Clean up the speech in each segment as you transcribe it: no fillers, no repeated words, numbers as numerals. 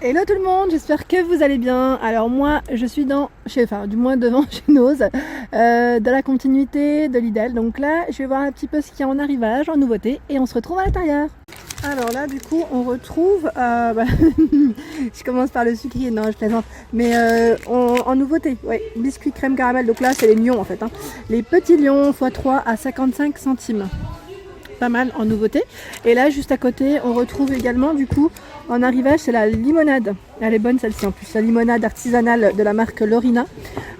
Hello tout le monde, j'espère que vous allez bien. Alors moi je suis du moins devant chez Noz, dans la continuité de Lidl. Donc là je vais voir un petit peu ce qu'il y a en arrivage, en nouveauté, et on se retrouve à l'intérieur. Alors là du coup on retrouve, je commence par le sucrier, non je plaisante, mais en nouveauté, ouais, biscuits crème caramel, donc là c'est les lions en fait, hein. Les petits lions x3 à 55 centimes. Pas mal en nouveauté. Et là juste à côté on retrouve également du coup en arrivage, c'est la limonade. Elle est bonne celle-ci en plus, la limonade artisanale de la marque Lorina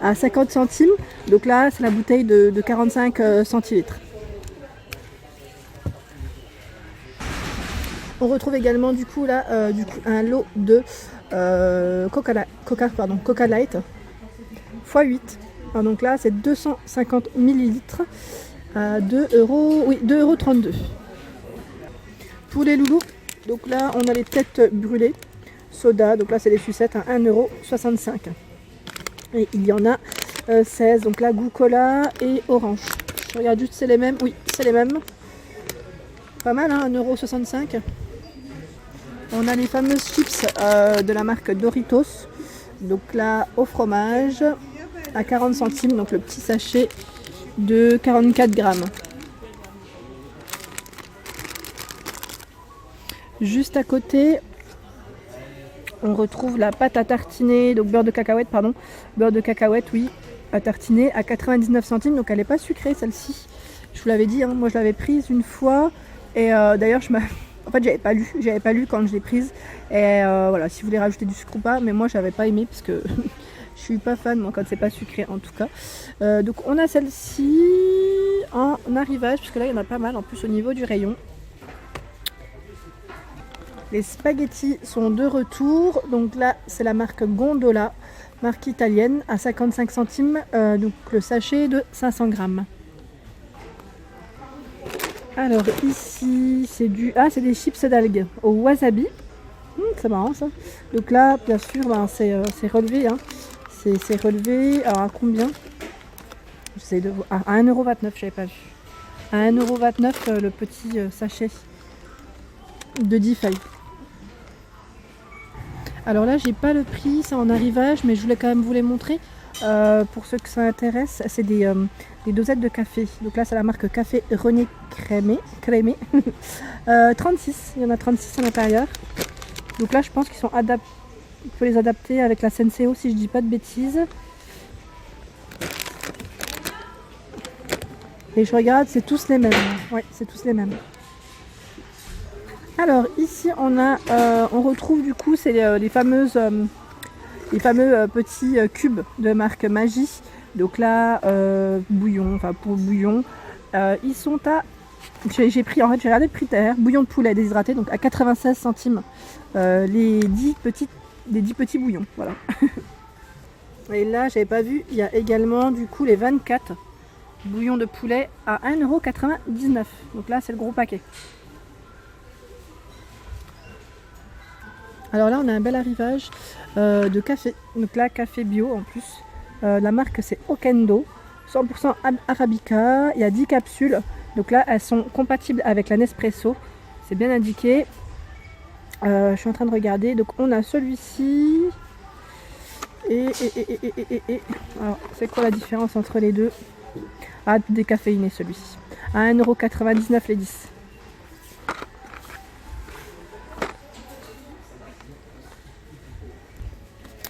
à 50 centimes. Donc là c'est la bouteille de 45 centilitres. On retrouve également du coup là un lot de Coca Light x8. Alors, donc là c'est 250 millilitres à 2,32 €. Pour les loulous, donc là on a les têtes brûlées, soda, donc là c'est les sucettes à 1,65 €. Et il y en a 16, donc là goût cola et orange. Je regarde juste, c'est les mêmes, oui c'est les mêmes. Pas mal, hein, 1,65 €. On a les fameuses chips de la marque Doritos, donc là au fromage à 40 centimes, donc le petit sachet de 44 grammes. Juste à côté, on retrouve la pâte à tartiner, donc beurre de cacahuète, oui, à tartiner à 99 centimes, donc elle n'est pas sucrée celle-ci. Je vous l'avais dit, hein, moi je l'avais prise une fois, et d'ailleurs en fait j'avais pas lu quand je l'ai prise, et voilà, si vous voulez rajouter du sucre ou pas, mais moi j'avais pas aimé parce que je suis pas fan moi quand c'est pas sucré en tout cas. Donc on a celle-ci en arrivage, parce que là il y en a pas mal en plus au niveau du rayon. Les spaghettis sont de retour, donc là c'est la marque Gondola, marque italienne, à 55 centimes, donc le sachet de 500 grammes. Alors ici c'est c'est des chips d'algues au wasabi, c'est marrant ça. Donc là bien sûr c'est relevé, hein. C'est relevé, alors à combien? J'essaie de voir, à 1,29 €, j'avais pas vu. À 1,29 € le petit sachet de 10 feuilles. Alors là j'ai pas le prix, c'est en arrivage, mais je voulais quand même vous les montrer pour ceux que ça intéresse. C'est des dosettes de café, donc là c'est la marque Café René Crémé. 36, il y en a 36 à l'intérieur. Donc là je pense qu'ils sont adaptés, il faut les adapter avec la Senseo si je dis pas de bêtises. Et je regarde, c'est tous les mêmes, ouais, c'est tous les mêmes. Alors ici on retrouve du coup c'est les fameux petits cubes de marque Magie. Donc là bouillon, enfin pour bouillon, ils sont à, j'ai regardé le prix derrière, bouillon de poulet déshydraté, donc à 96 centimes les 10 petits bouillons, voilà. Et là j'avais pas vu, il y a également du coup les 24 bouillons de poulet à 1,99 €. Donc là c'est le gros paquet. Alors là on a un bel arrivage de café, donc là café bio en plus, la marque c'est Okendo, 100% Arabica, il y a 10 capsules, donc là elles sont compatibles avec la Nespresso, c'est bien indiqué. Je suis en train de regarder, donc on a celui-ci et alors c'est quoi la différence entre les deux? Ah, décaféiné celui-ci, à 1,99 € les 10.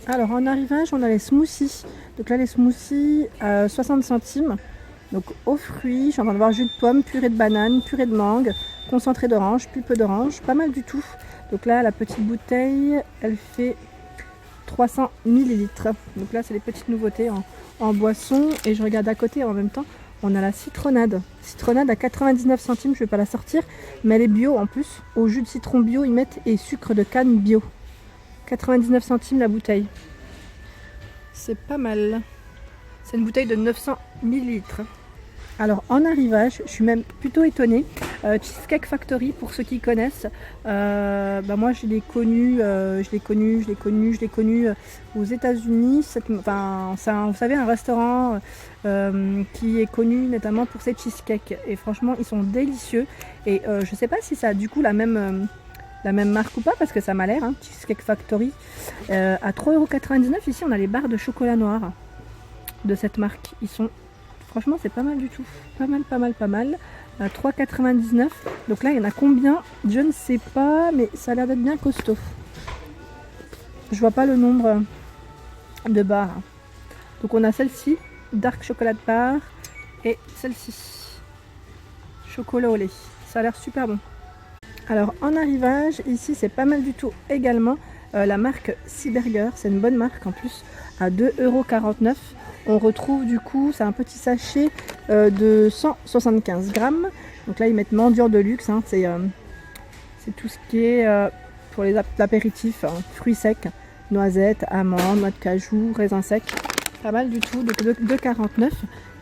Alors en arrivage on a les smoothies, donc là les smoothies à 60 centimes, donc aux fruits, je suis en train de voir jus de pomme, purée de banane, purée de mangue, concentré d'orange, pulpe d'orange, pas mal du tout. Donc là la petite bouteille elle fait 300 millilitres, donc là c'est les petites nouveautés en boisson. Et je regarde à côté en même temps, on a la citronnade à 99 centimes, je vais pas la sortir, mais elle est bio en plus, au jus de citron bio ils mettent, et sucre de canne bio. 99 centimes la bouteille. C'est pas mal. C'est une bouteille de 900 millilitres. Alors en arrivage, je suis même plutôt étonnée. Cheesecake Factory, pour ceux qui connaissent, moi je l'ai connu aux États-Unis. Enfin, c'est vous savez, un restaurant qui est connu notamment pour ses cheesecakes. Et franchement, ils sont délicieux. Et je sais pas si ça a du coup la même la même marque ou pas, parce que ça m'a l'air, hein, Cheesecake Factory. À 3,99 €, ici on a les barres de chocolat noir de cette marque. Ils sont, franchement c'est pas mal du tout, pas mal, pas mal, pas mal. À 3,99 €. Donc là il y en a combien? Je ne sais pas, mais ça a l'air d'être bien costaud. Je vois pas le nombre de barres. Donc on a celle-ci, Dark Chocolate Bar, et celle-ci, chocolat au lait. Ça a l'air super bon. Alors en arrivage, ici c'est pas mal du tout également. La marque Seaburger, c'est une bonne marque en plus, à 2,49 €. On retrouve du coup, c'est un petit sachet de 175 grammes. Donc là ils mettent mendiant de luxe, hein, c'est tout ce qui est pour les apéritifs, hein, fruits secs, noisettes, amandes, noix de cajou, raisins secs. Pas mal du tout, donc 2,49 €.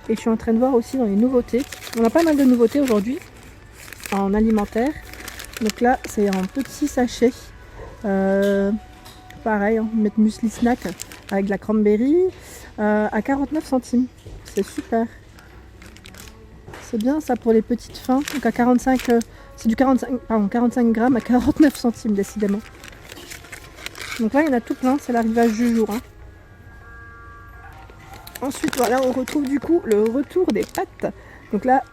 Et je suis en train de voir aussi dans les nouveautés. On a pas mal de nouveautés aujourd'hui en alimentaire. Donc là, c'est un petit sachet. Pareil, hein, mettre muesli snack avec de la cranberry à 49 centimes. C'est super. C'est bien ça pour les petites fins. Donc à 45, c'est du 45 grammes à 49 centimes décidément. Donc là, il y en a tout plein. C'est l'arrivage du jour. Hein. Ensuite, voilà, on retrouve du coup le retour des pâtes. Donc là,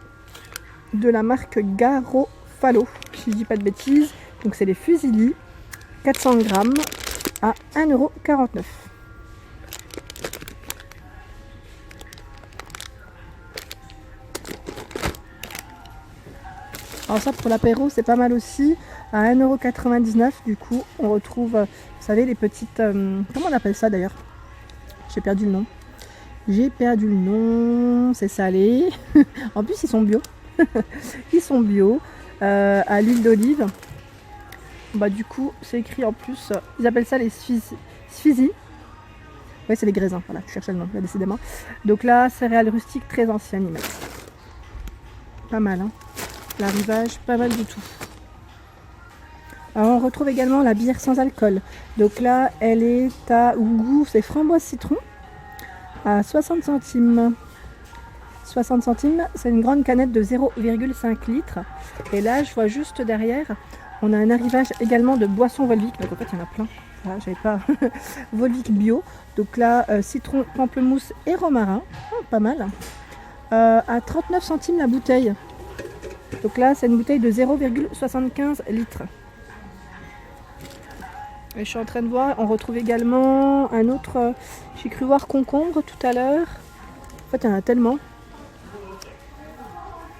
de la marque Garofalo, si je dis pas de bêtises. Donc c'est les fusilli, 400 grammes à 1,49 €. Alors ça pour l'apéro c'est pas mal aussi, à 1,99 € du coup. On retrouve, vous savez, les petites... comment on appelle ça d'ailleurs? J'ai perdu le nom. C'est salé. En plus ils sont bio. Ils sont bio, à l'huile d'olive. Bah du coup c'est écrit en plus, ils appellent ça les sfizi. Ouais, c'est les graisins, voilà, je cherchais le nom là décidément. Donc là, céréales rustiques très anciennes ils mettent. Pas mal, hein. L'arrivage, pas mal du tout. Alors on retrouve également la bière sans alcool. Donc là, elle est à goût, c'est framboise citron, à 60 centimes. 60 centimes, c'est une grande canette de 0,5 litres. Et là, je vois juste derrière, on a un arrivage également de boissons Volvic. Donc en fait, il y en a plein. Voilà, j'avais pas Volvic bio. Donc là, citron, pamplemousse et romarin. Oh, pas mal. À 39 centimes la bouteille. Donc là, c'est une bouteille de 0,75 litres. Et je suis en train de voir, on retrouve également un autre, j'ai cru voir concombre tout à l'heure. En fait, il y en a tellement.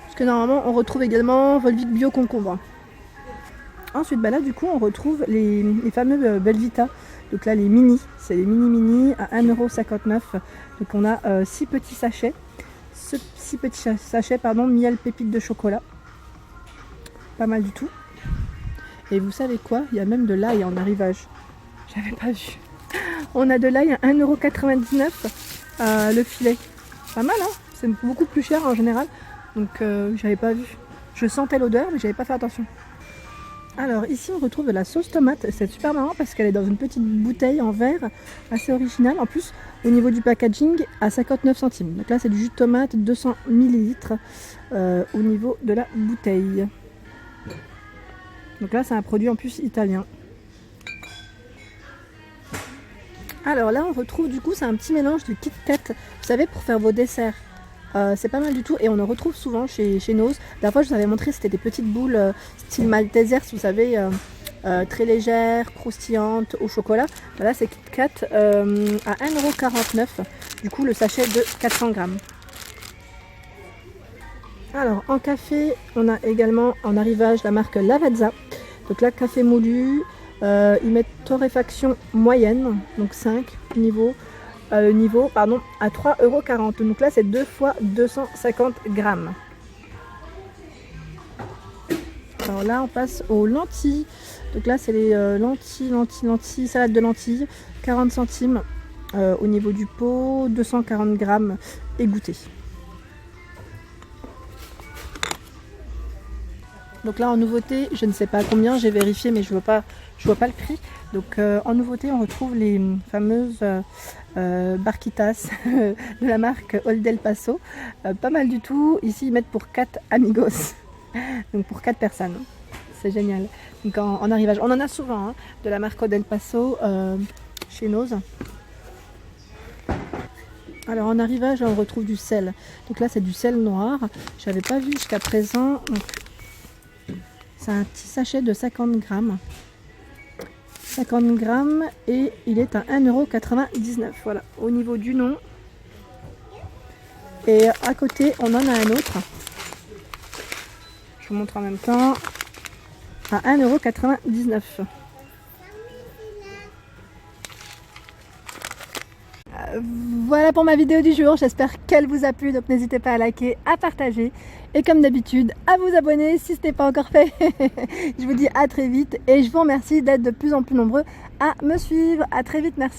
Parce que normalement, on retrouve également Volvic bio concombre. Ensuite, bah là, du coup, on retrouve les fameux Belvita. Donc là, les mini, c'est les mini à 1,59 €. Donc on a 6 petits sachets. 6 petits sachets, pardon, miel pépite de chocolat. Pas mal du tout. Et vous savez quoi? Il y a même de l'ail en arrivage. J'avais pas vu. On a de l'ail à 1,99 € le filet. Pas mal, hein? C'est beaucoup plus cher en général. Donc j'avais pas vu. Je sentais l'odeur, mais j'avais pas fait attention. Alors ici on retrouve de la sauce tomate. C'est super marrant parce qu'elle est dans une petite bouteille en verre, assez originale. En plus, au niveau du packaging, à 59 centimes. Donc là c'est du jus de tomate 200 ml au niveau de la bouteille. Donc là c'est un produit en plus italien. Alors là on retrouve du coup, c'est un petit mélange de Kit Kat, vous savez, pour faire vos desserts. C'est pas mal du tout et on en retrouve souvent chez Noz. La fois je vous avais montré, c'était des petites boules style Maltesers, vous savez, très légères, croustillantes au chocolat. Voilà, c'est Kit Kat à 1,49 €, du coup le sachet de 400 grammes. Alors en café, on a également en arrivage la marque Lavazza. Donc là, café moulu, ils mettent torréfaction moyenne, donc 5 niveaux. À 3,40 €. Donc là, c'est 2 fois 250 grammes. Alors là, on passe aux lentilles. Donc là, c'est les lentilles, salade de lentilles, 40 centimes au niveau du pot, 240 grammes égoutté. Donc là en nouveauté, je ne sais pas combien, j'ai vérifié mais je vois pas le prix. Donc en nouveauté, on retrouve les fameuses barquitas de la marque Old El Paso. Pas mal du tout. Ici ils mettent pour 4 amigos. Donc pour 4 personnes. c'est génial. Donc en arrivage, on en a souvent, hein, de la marque Del Paso chez Nose. Alors en arrivage, on retrouve du sel. Donc là, c'est du sel noir. Je n'avais pas vu jusqu'à présent. C'est un petit sachet de 50 grammes. 50 grammes et il est à 1,99 €. Voilà, au niveau du nom. Et à côté, on en a un autre. Je vous montre en même temps. À 1,99 €. Voilà pour ma vidéo du jour, j'espère qu'elle vous a plu, donc n'hésitez pas à liker, à partager et comme d'habitude à vous abonner si ce n'est pas encore fait. Je vous dis à très vite et je vous remercie d'être de plus en plus nombreux à me suivre. À très vite, merci.